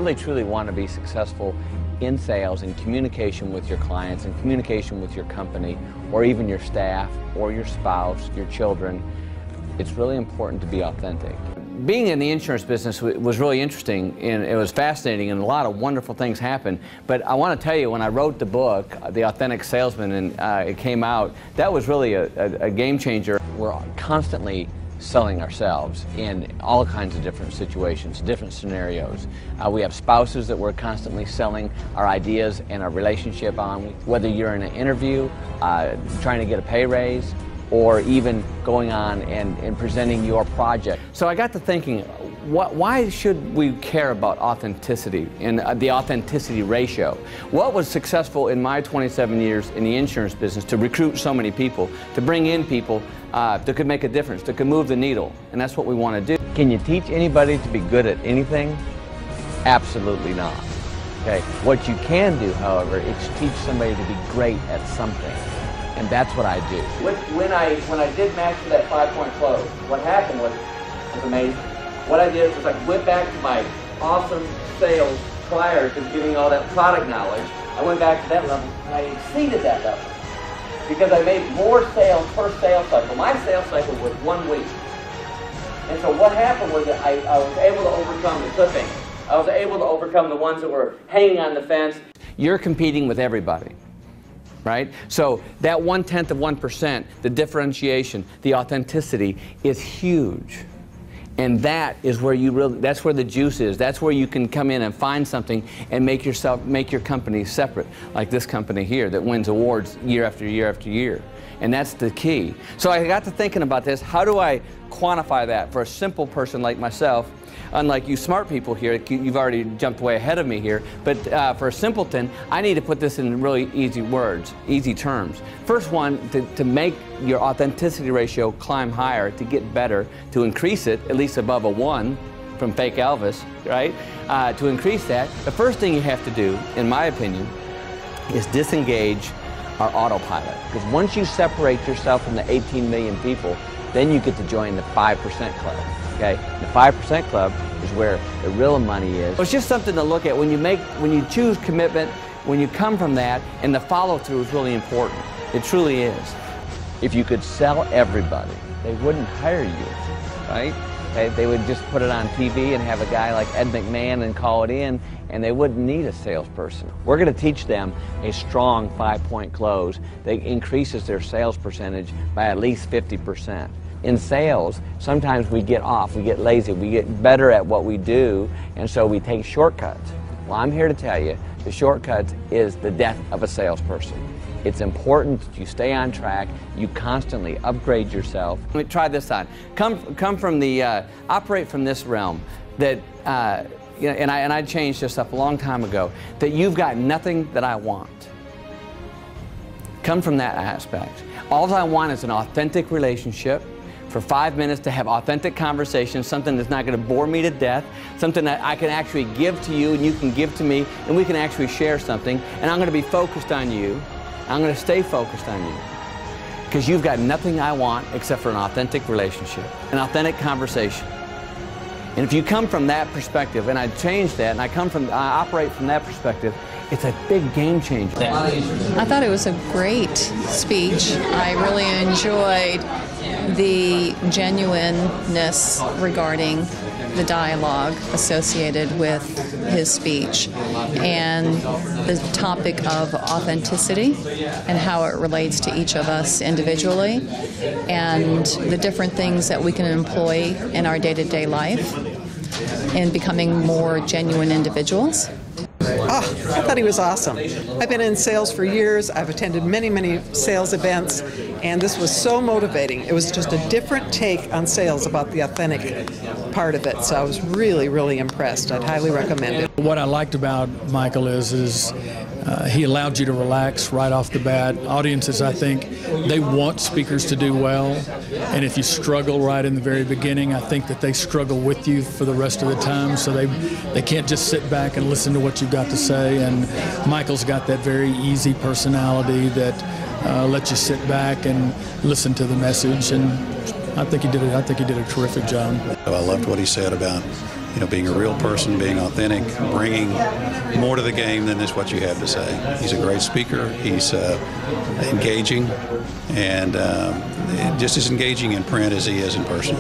really truly want to be successful in sales and communication with your clients and communication with your company or even your staff or your spouse, your children, it's really important to be authentic. Being in the insurance business was really interesting, and it was fascinating, and a lot of wonderful things happened. But I want to tell you, when I wrote the book, The Authentic Salesman, and it came out, that was really a game changer. We're constantly selling ourselves in all kinds of different situations, different scenarios. We have spouses that we're constantly selling our ideas and our relationship on, whether you're in an interview, trying to get a pay raise, or even going on and presenting your project. So I got to thinking, why should we care about authenticity and the authenticity ratio? What was successful in my 27 years in the insurance business to recruit so many people, to bring in people that could make a difference, that could move the needle, and that's what we want to do. Can you teach anybody to be good at anything? Absolutely not. Okay. What you can do, however, is teach somebody to be great at something. And that's what I do. When I did master that 5-point close, what happened was amazing. What I did was I went back to my awesome sales prior to getting all that product knowledge. I went back to that level and I exceeded that level because I made more sales per sales cycle. My sales cycle was 1 week. And so what happened was that I was able to overcome the clipping. I was able to overcome the ones that were hanging on the fence. You're competing with everybody. Right? So that 1/10 of 1%, the differentiation, the authenticity is huge. And that is where that's where the juice is. That's where you can come in and find something and make your company separate, like this company here that wins awards year after year after year. And that's the key. So I got to thinking about this. How do I quantify that for a simple person like myself? Unlike you smart people here, you've already jumped way ahead of me here, but for a simpleton, I need to put this in really easy words, easy terms. First one, to make your authenticity ratio climb higher, to get better, to increase it, at least above a 1 from fake Elvis, right? To increase that, the first thing you have to do, in my opinion, is disengage our autopilot. Because once you separate yourself from the 18 million people, then you get to join the 5% club. Okay, the 5% club is where the real money is. It's just something to look at when you choose commitment, when you come from that, and the follow-through is really important. It truly is. If you could sell everybody, they wouldn't hire you, right? They would just put it on TV and have a guy like Ed McMahon and call it in, and they wouldn't need a salesperson. We're going to teach them a strong 5-point close that increases their sales percentage by at least 50%. In sales, sometimes we get off, we get lazy, we get better at what we do, and so we take shortcuts. Well, I'm here to tell you, the shortcuts is the death of a salesperson. It's important that you stay on track, you constantly upgrade yourself. Let me try this on. Come from the, operate from this realm that, you know, and I changed this up a long time ago, that you've got nothing that I want. Come from that aspect. All I want is an authentic relationship, for 5 minutes to have authentic conversations, something that's not going to bore me to death, something that I can actually give to you and you can give to me, and we can actually share something, and I'm going to be focused on you. I'm going to stay focused on you because you've got nothing I want except for an authentic relationship, an authentic conversation. And if you come from that perspective, and I change that, and I operate from that perspective, it's a big game changer. I thought it was a great speech. I really enjoyed the genuineness regarding the dialogue associated with his speech and the topic of authenticity and how it relates to each of us individually and the different things that we can employ in our day-to-day life in becoming more genuine individuals. Oh, I thought he was awesome. I've been in sales for years. I've attended many sales events, and this was so motivating. It was just a different take on sales about the authentic part of it, so I was really impressed. I'd highly recommend it. What I liked about Michael is he allowed you to relax right off the bat. Audiences, I think, they want speakers to do well, and if you struggle right in the very beginning, I think that they struggle with you for the rest of the time, so they can't just sit back and listen to what you've got to say. And Michael's got that very easy personality that lets you sit back and listen to the message and I think he did a terrific job. I loved what he said about, being a real person, being authentic, bringing more to the game than just what you have to say. He's a great speaker. He's engaging, and just as engaging in print as he is in person.